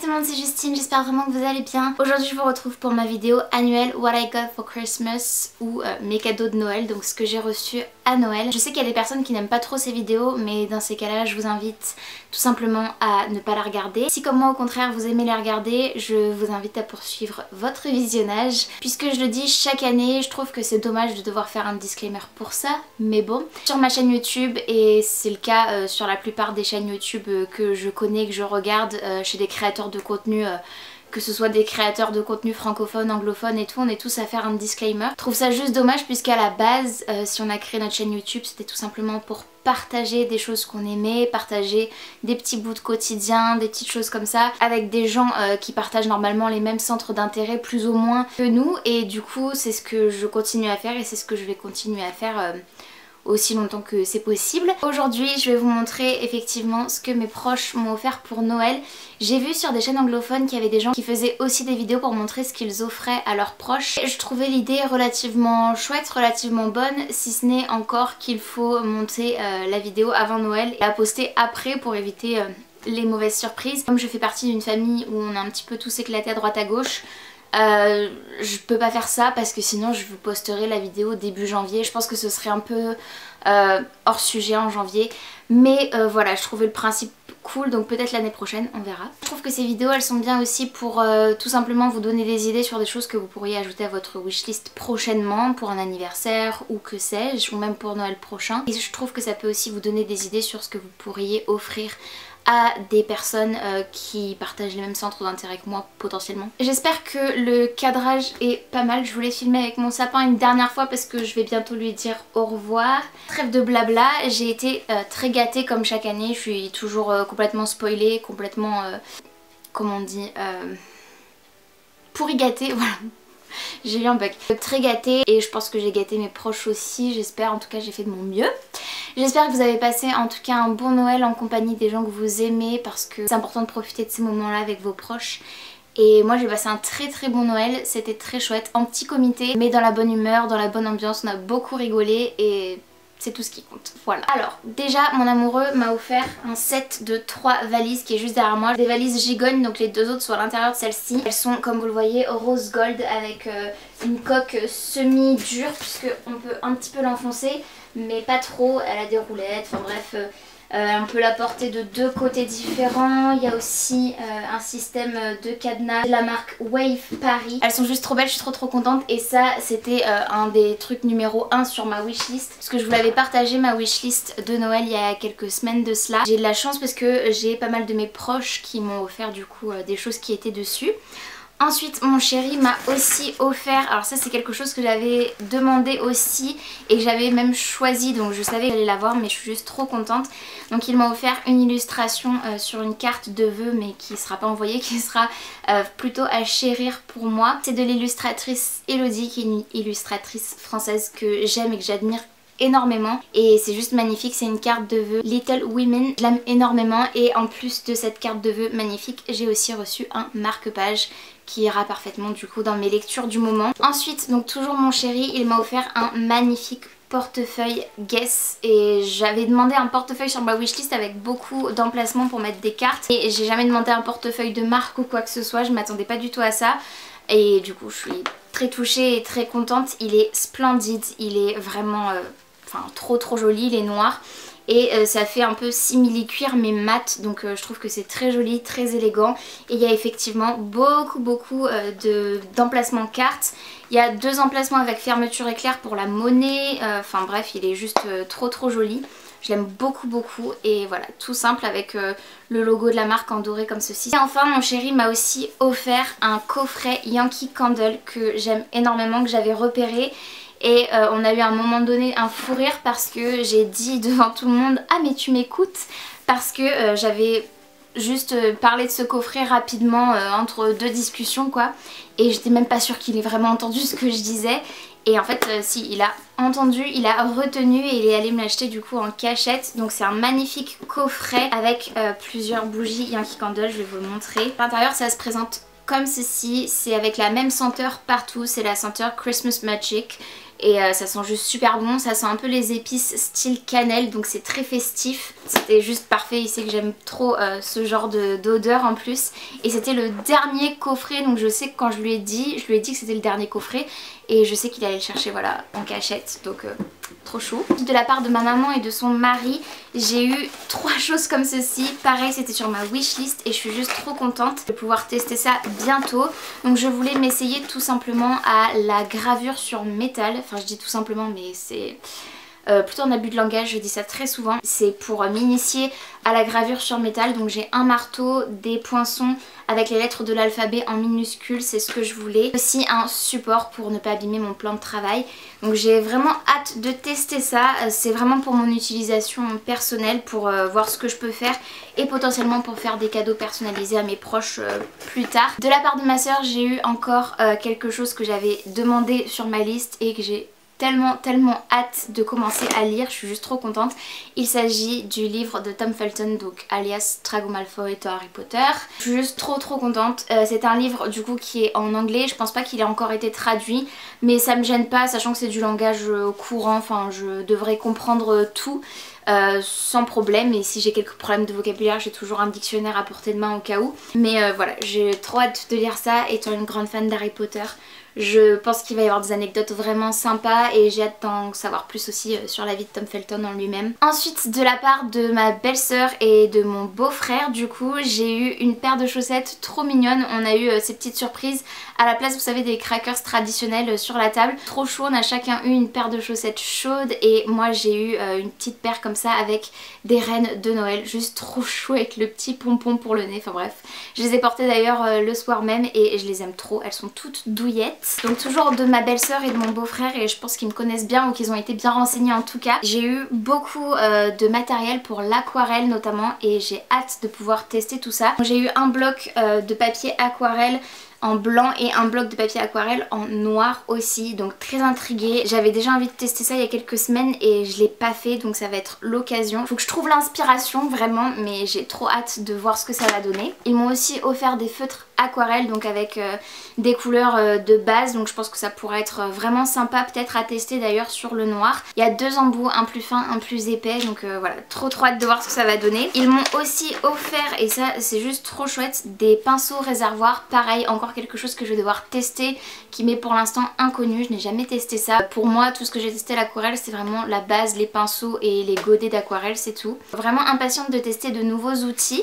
tout le monde, c'est Justine, j'espère vraiment que vous allez bien. Aujourd'hui je vous retrouve pour ma vidéo annuelle What I Got for Christmas ou mes cadeaux de Noël, donc ce que j'ai reçu à Noël. Je sais qu'il y a des personnes qui n'aiment pas trop ces vidéos, mais dans ces cas-là je vous invite tout simplement à ne pas la regarder. Si comme moi au contraire vous aimez les regarder, je vous invite à poursuivre votre visionnage. Puisque je le dis chaque année, je trouve que c'est dommage de devoir faire un disclaimer pour ça, mais bon. Sur ma chaîne YouTube, et c'est le cas sur la plupart des chaînes YouTube que je connais, que je regarde, chez des créateurs de contenu, que ce soit des créateurs de contenu francophones, anglophones et tout, on est tous à faire un disclaimer. Je trouve ça juste dommage puisqu'à la base, si on a créé notre chaîne YouTube, c'était tout simplement pour partager des choses qu'on aimait, partager des petits bouts de quotidien, des petites choses comme ça, avec des gens qui partagent normalement les mêmes centres d'intérêt plus ou moins que nous, et du coup c'est ce que je continue à faire et c'est ce que je vais continuer à faire aussi longtemps que c'est possible. Aujourd'hui je vais vous montrer effectivement ce que mes proches m'ont offert pour Noël. J'ai vu sur des chaînes anglophones qu'il y avait des gens qui faisaient aussi des vidéos pour montrer ce qu'ils offraient à leurs proches. Et je trouvais l'idée relativement chouette, relativement bonne, si ce n'est encore qu'il faut monter la vidéo avant Noël et la poster après pour éviter les mauvaises surprises. Comme je fais partie d'une famille où on a un petit peu tous éclaté à droite à gauche, je peux pas faire ça parce que sinon je vous posterai la vidéo début janvier. Je pense que ce serait un peu hors sujet en janvier, mais voilà, je trouvais le principe cool, donc peut-être l'année prochaine, on verra. Je trouve que ces vidéos elles sont bien aussi pour tout simplement vous donner des idées sur des choses que vous pourriez ajouter à votre wishlist prochainement pour un anniversaire ou que sais-je, ou même pour Noël prochain. Et je trouve que ça peut aussi vous donner des idées sur ce que vous pourriez offrir à des personnes qui partagent les mêmes centres d'intérêt que moi potentiellement. J'espère que le cadrage est pas mal. Je voulais filmer avec mon sapin une dernière fois parce que je vais bientôt lui dire au revoir. Trêve de blabla, j'ai été très gâtée comme chaque année. Je suis toujours complètement spoilée, complètement, comment on dit, pourri gâtée, voilà. J'ai eu un bug. Très gâtée, et je pense que j'ai gâté mes proches aussi, j'espère, en tout cas j'ai fait de mon mieux. J'espère que vous avez passé en tout cas un bon Noël en compagnie des gens que vous aimez, parce que c'est important de profiter de ces moments là avec vos proches. Et moi j'ai passé un très bon Noël, c'était très chouette, en petit comité, mais dans la bonne humeur, dans la bonne ambiance, on a beaucoup rigolé et c'est tout ce qui compte, voilà. Alors déjà mon amoureux m'a offert un set de 3 valises qui est juste derrière moi. Des valises gigognes, donc les 2 autres sont à l'intérieur de celle-ci. Elles sont comme vous le voyez rose gold avec une coque semi dure puisque on peut un petit peu l'enfoncer mais pas trop. Elle a des roulettes, enfin bref, on peut la porter de 2 côtés différents. Il y a aussi un système de cadenas de la marque Wave Paris. Elles sont juste trop belles, je suis trop contente. Et ça c'était un des trucs numéro 1 sur ma wishlist, parce que je vous l'avais partagé ma wishlist de Noël il y a quelques semaines de cela. J'ai de la chance parce que j'ai pas mal de mes proches qui m'ont offert du coup des choses qui étaient dessus. Ensuite mon chéri m'a aussi offert, alors ça c'est quelque chose que j'avais demandé aussi et que j'avais même choisi, donc je savais que j'allais l'avoir, mais je suis juste trop contente. Donc il m'a offert une illustration sur une carte de vœux, mais qui sera pas envoyée, qui sera plutôt à chérir pour moi. C'est de l'illustratrice Elodie, qui est une illustratrice française que j'aime et que j'admire énormément, et c'est juste magnifique. C'est une carte de vœux Little Women, je l'aime énormément, et en plus de cette carte de vœux magnifique, j'ai aussi reçu un marque-page qui ira parfaitement du coup dans mes lectures du moment. Ensuite, donc toujours mon chéri, il m'a offert un magnifique portefeuille Guess, et j'avais demandé un portefeuille sur ma wishlist avec beaucoup d'emplacements pour mettre des cartes, et j'ai jamais demandé un portefeuille de marque ou quoi que ce soit, je m'attendais pas du tout à ça, et du coup je suis très touchée et très contente. Il est splendide, il est vraiment trop joli, il est noir et ça fait un peu simili-cuir mais mat, donc je trouve que c'est très joli, très élégant, et il y a effectivement beaucoup d'emplacements cartes. Il y a 2 emplacements avec fermeture éclair pour la monnaie, enfin bref, il est juste trop joli. Je l'aime beaucoup, et voilà, tout simple avec le logo de la marque en doré comme ceci. Et enfin mon chéri m'a aussi offert un coffret Yankee Candle que j'aime énormément, que j'avais repéré. Et on a eu à un moment donné un fou rire parce que j'ai dit devant tout le monde « Ah mais tu m'écoutes ?» parce que j'avais juste parlé de ce coffret rapidement entre 2 discussions quoi. Et j'étais même pas sûre qu'il ait vraiment entendu ce que je disais. Et en fait si, il a entendu, il a retenu et il est allé me l'acheter du coup en cachette. Donc c'est un magnifique coffret avec plusieurs bougies Yankee Candle, je vais vous le montrer. À l'intérieur ça se présente comme ceci, c'est avec la même senteur partout, c'est la senteur Christmas Magic. Et ça sent juste super bon, ça sent un peu les épices style cannelle, donc c'est très festif. C'était juste parfait, il sait que j'aime trop ce genre d'odeur en plus. Et c'était le dernier coffret, donc je sais que quand je lui ai dit que c'était le dernier coffret. Et je sais qu'il allait le chercher voilà en cachette, donc trop chou. De la part de ma maman et de son mari, j'ai eu 3 choses comme ceci. Pareil, c'était sur ma wishlist et je suis juste trop contente de pouvoir tester ça bientôt. Donc je voulais m'essayer tout simplement à la gravure sur métal. Enfin je dis tout simplement mais c'est... plutôt un abus de langage, je dis ça très souvent. C'est pour m'initier à la gravure sur métal. Donc j'ai un marteau, des poinçons avec les lettres de l'alphabet en minuscules, c'est ce que je voulais. Aussi un support pour ne pas abîmer mon plan de travail. Donc j'ai vraiment hâte de tester ça. C'est vraiment pour mon utilisation personnelle, pour voir ce que je peux faire et potentiellement pour faire des cadeaux personnalisés à mes proches plus tard. De la part de ma soeur, j'ai eu encore quelque chose que j'avais demandé sur ma liste et que j'ai tellement hâte de commencer à lire, je suis juste trop contente. Il s'agit du livre de Tom Felton, donc alias Draco Malfoy et Harry Potter. Je suis juste trop contente. C'est un livre du coup qui est en anglais, je pense pas qu'il ait encore été traduit, mais ça me gêne pas sachant que c'est du langage courant, enfin je devrais comprendre tout. Sans problème, et si j'ai quelques problèmes de vocabulaire j'ai toujours un dictionnaire à portée de main au cas où. Mais voilà, j'ai trop hâte de lire ça, étant une grande fan d'Harry Potter. Je pense qu'il va y avoir des anecdotes vraiment sympas et j'ai hâte d'en savoir plus aussi sur la vie de Tom Felton en lui-même. Ensuite, de la part de ma belle-sœur et de mon beau-frère, du coup, j'ai eu une paire de chaussettes trop mignonnes. On a eu ces petites surprises à la place, vous savez, des crackers traditionnels sur la table. Trop chaud, on a chacun eu une paire de chaussettes chaudes et moi j'ai eu une petite paire comme ça avec des reines de Noël. Juste trop chou avec le petit pompon pour le nez, enfin bref. Je les ai portées d'ailleurs le soir même et je les aime trop, elles sont toutes douillettes. Donc toujours de ma belle-sœur et de mon beau-frère, et je pense qu'ils me connaissent bien ou qu'ils ont été bien renseignés en tout cas. J'ai eu beaucoup de matériel pour l'aquarelle notamment et j'ai hâte de pouvoir tester tout ça. J'ai eu un bloc de papier aquarelle en blanc et un bloc de papier aquarelle en noir aussi, donc très intriguée. J'avais déjà envie de tester ça il y a quelques semaines et je l'ai pas fait, donc ça va être l'occasion. Faut que je trouve l'inspiration vraiment, mais j'ai trop hâte de voir ce que ça va donner. Ils m'ont aussi offert des feutres aquarelle, donc avec des couleurs de base, donc je pense que ça pourrait être vraiment sympa peut-être à tester d'ailleurs sur le noir. Il y a 2 embouts, un plus fin, un plus épais, donc voilà, trop hâte de voir ce que ça va donner. Ils m'ont aussi offert, et ça c'est juste trop chouette, des pinceaux réservoirs, pareil, encore quelque chose que je vais devoir tester, qui m'est pour l'instant inconnu, je n'ai jamais testé ça. Pour moi, tout ce que j'ai testé à l'aquarelle, c'est vraiment la base, les pinceaux et les godets d'aquarelle, c'est tout. Vraiment impatiente de tester de nouveaux outils.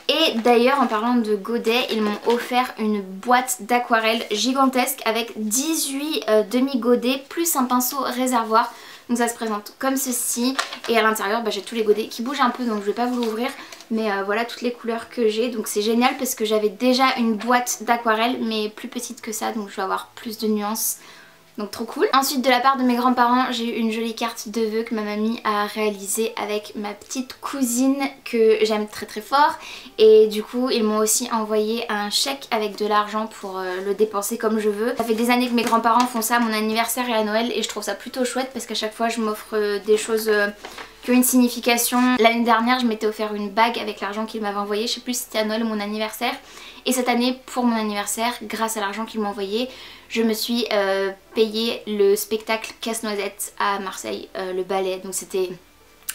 Et d'ailleurs, en parlant de godets, ils m'ont offert une boîte d'aquarelle gigantesque avec 18 demi-godets plus un pinceau réservoir. Donc ça se présente comme ceci, et à l'intérieur j'ai tous les godets qui bougent un peu, donc je vais pas vous l'ouvrir, mais voilà toutes les couleurs que j'ai. Donc c'est génial parce que j'avais déjà une boîte d'aquarelle mais plus petite que ça, donc je vais avoir plus de nuances. Donc trop cool. Ensuite, de la part de mes grands-parents, j'ai eu une jolie carte de vœux que ma mamie a réalisée avec ma petite cousine que j'aime très fort. Et du coup, ils m'ont aussi envoyé un chèque avec de l'argent pour le dépenser comme je veux. Ça fait des années que mes grands-parents font ça à mon anniversaire et à Noël, et je trouve ça plutôt chouette parce qu'à chaque fois je m'offre des choses qui ont une signification. L'année dernière, je m'étais offert une bague avec l'argent qu'ils m'avaient envoyé, je sais plus si c'était à Noël ou mon anniversaire. Et cette année, pour mon anniversaire, grâce à l'argent qu'ils m'ont envoyé, je me suis payé le spectacle Casse-Noisette à Marseille, le ballet. Donc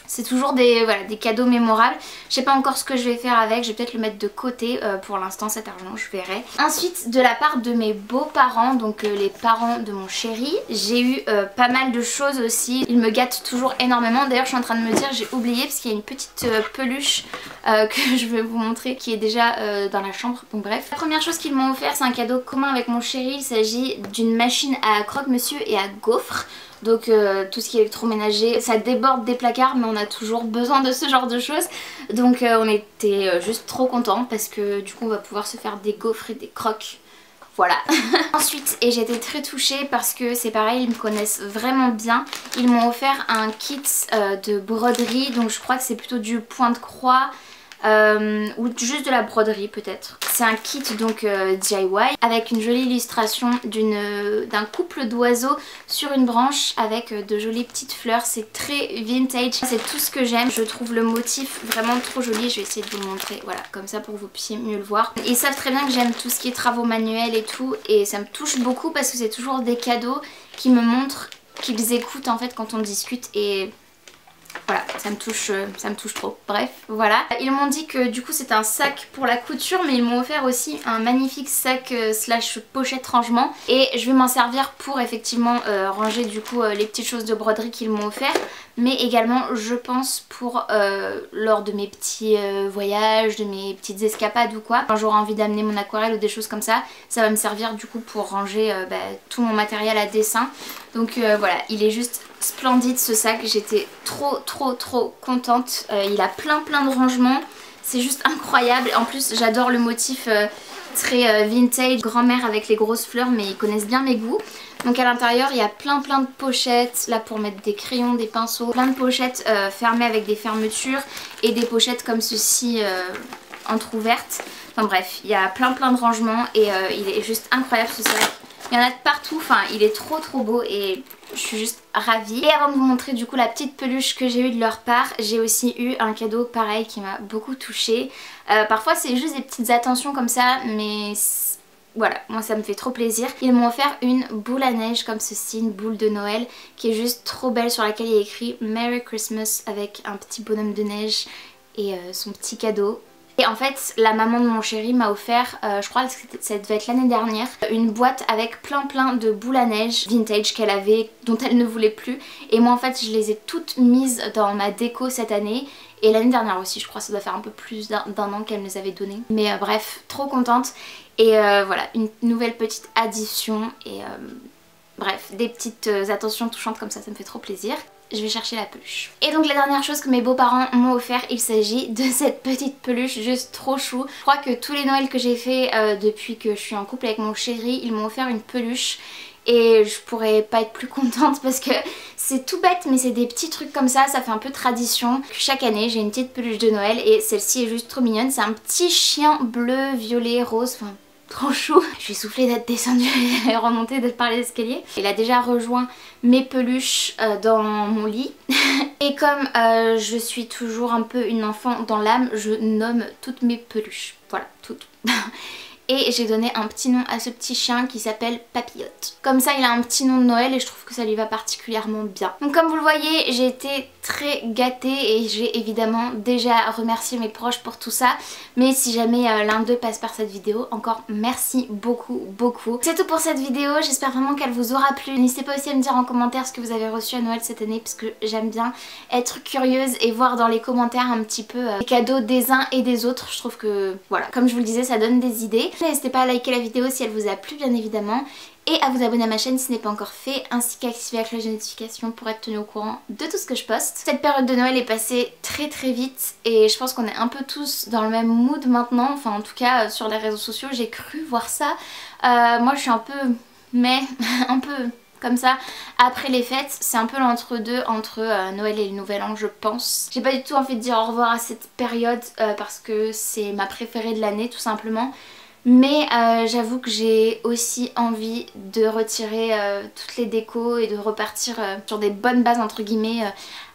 c'est toujours des cadeaux mémorables. Je sais pas encore ce que je vais faire avec, je vais peut-être le mettre de côté pour l'instant cet argent, je verrai. Ensuite, de la part de mes beaux-parents, donc les parents de mon chéri, j'ai eu pas mal de choses aussi. Ils me gâtent toujours énormément. D'ailleurs je suis en train de me dire, j'ai oublié parce qu'il y a une petite peluche que je vais vous montrer qui est déjà dans la chambre, donc bref. La première chose qu'ils m'ont offert, c'est un cadeau commun avec mon chéri. Il s'agit d'une machine à croque-monsieur et à gaufres. Donc tout ce qui est électroménager, ça déborde des placards, mais on a toujours besoin de ce genre de choses. Donc on était juste trop contents parce que du coup on va pouvoir se faire des gaufres et des croques. Voilà. Ensuite, et j'étais très touchée parce que c'est pareil, ils me connaissent vraiment bien. Ils m'ont offert un kit de broderie, donc je crois que c'est plutôt du point de croix. ou juste de la broderie peut-être. C'est un kit donc DIY avec une jolie illustration d'un couple d'oiseaux sur une branche avec de jolies petites fleurs. C'est très vintage, c'est tout ce que j'aime. Je trouve le motif vraiment trop joli. Je vais essayer de vous le montrer, voilà, comme ça pour que vous puissiez mieux le voir. Ils savent très bien que j'aime tout ce qui est travaux manuels et tout, et ça me touche beaucoup parce que c'est toujours des cadeaux qui me montrent qu'ils écoutent en fait quand on discute, et voilà, ça me touche trop. Bref, voilà. Ils m'ont dit que du coup c'était un sac pour la couture, mais ils m'ont offert aussi un magnifique sac slash pochette rangement, et je vais m'en servir pour effectivement ranger du coup les petites choses de broderie qu'ils m'ont offert, mais également je pense pour lors de mes petits voyages, de mes petites escapades ou quoi. Quand j'aurai envie d'amener mon aquarelle ou des choses comme ça, ça va me servir du coup pour ranger tout mon matériel à dessin. Donc voilà, il est juste splendide ce sac, j'étais trop contente. Il a plein de rangements, c'est juste incroyable. En plus j'adore le motif très vintage, grand-mère avec les grosses fleurs, mais ils connaissent bien mes goûts. Donc à l'intérieur il y a plein de pochettes, là pour mettre des crayons, des pinceaux, plein de pochettes fermées avec des fermetures, et des pochettes comme ceci entrouvertes. Enfin bref, il y a plein de rangements, et il est juste incroyable ce sac. Il y en a de partout, enfin il est trop beau, et je suis juste ravie. Et avant de vous montrer du coup la petite peluche que j'ai eue de leur part, j'ai aussi eu un cadeau pareil qui m'a beaucoup touchée. Parfois c'est juste des petites attentions comme ça, mais voilà, moi ça me fait trop plaisir. Ils m'ont offert une boule à neige comme ceci, une boule de Noël qui est juste trop belle, sur laquelle il y a écrit Merry Christmas avec un petit bonhomme de neige et son petit cadeau. Et en fait la maman de mon chéri m'a offert, je crois que ça devait être l'année dernière, une boîte avec plein de boules à neige vintage qu'elle avait, dont elle ne voulait plus. Et moi en fait je les ai toutes mises dans ma déco cette année. Et l'année dernière aussi, je crois, ça doit faire un peu plus d'un an qu'elle me les avait données. Mais bref, trop contente. Et voilà, une nouvelle petite addition. Et bref, des petites attentions touchantes comme ça me fait trop plaisir. Je vais chercher la peluche. Et donc la dernière chose que mes beaux-parents m'ont offert, il s'agit de cette petite peluche juste trop chou. Je crois que tous les Noëls que j'ai fait depuis que je suis en couple avec mon chéri, ils m'ont offert une peluche. Et je pourrais pas être plus contente parce que c'est tout bête, mais c'est des petits trucs comme ça fait un peu tradition. Chaque année j'ai une petite peluche de Noël, et celle-ci est juste trop mignonne. C'est un petit chien bleu, violet, rose, enfin trop chou. Je suis soufflée d'être descendue et remontée par les escaliers. Il a déjà rejoint mes peluches dans mon lit. Et comme je suis toujours un peu une enfant dans l'âme, je nomme toutes mes peluches. Voilà, toutes. Et j'ai donné un petit nom à ce petit chien qui s'appelle Papillote. Comme ça il a un petit nom de Noël, et je trouve que ça lui va particulièrement bien. Donc comme vous le voyez, j'ai été très gâtée, et j'ai évidemment déjà remercié mes proches pour tout ça. Mais si jamais l'un d'eux passe par cette vidéo, encore merci beaucoup. C'est tout pour cette vidéo, j'espère vraiment qu'elle vous aura plu. N'hésitez pas aussi à me dire en commentaire ce que vous avez reçu à Noël cette année, parce que j'aime bien être curieuse et voir dans les commentaires un petit peu les cadeaux des uns et des autres. Je trouve que voilà, comme je vous le disais, ça donne des idées. N'hésitez pas à liker la vidéo si elle vous a plu bien évidemment, et à vous abonner à ma chaîne si ce n'est pas encore fait, ainsi qu'à activer la cloche de notification pour être tenu au courant de tout ce que je poste. Cette période de Noël est passée très vite, et je pense qu'on est un peu tous dans le même mood maintenant, enfin en tout cas sur les réseaux sociaux j'ai cru voir ça. Moi je suis un peu un peu comme ça après les fêtes, c'est un peu l'entre-deux entre Noël et le Nouvel An je pense. J'ai pas du tout envie de dire au revoir à cette période parce que c'est ma préférée de l'année tout simplement. Mais j'avoue que j'ai aussi envie de retirer toutes les décos et de repartir sur des bonnes bases entre guillemets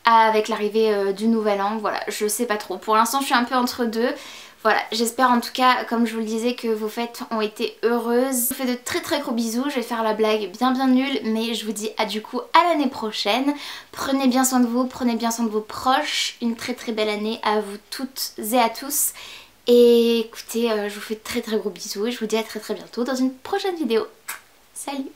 avec l'arrivée du Nouvel An. Voilà, je sais pas trop. Pour l'instant je suis un peu entre deux. Voilà, j'espère en tout cas, comme je vous le disais, que vos fêtes ont été heureuses. Je vous fais de très gros bisous, je vais faire la blague bien nulle, mais je vous dis du coup à l'année prochaine. Prenez bien soin de vous, prenez bien soin de vos proches. Une très belle année à vous toutes et à tous. Et écoutez, je vous fais de très gros bisous et je vous dis à très bientôt dans une prochaine vidéo. Salut!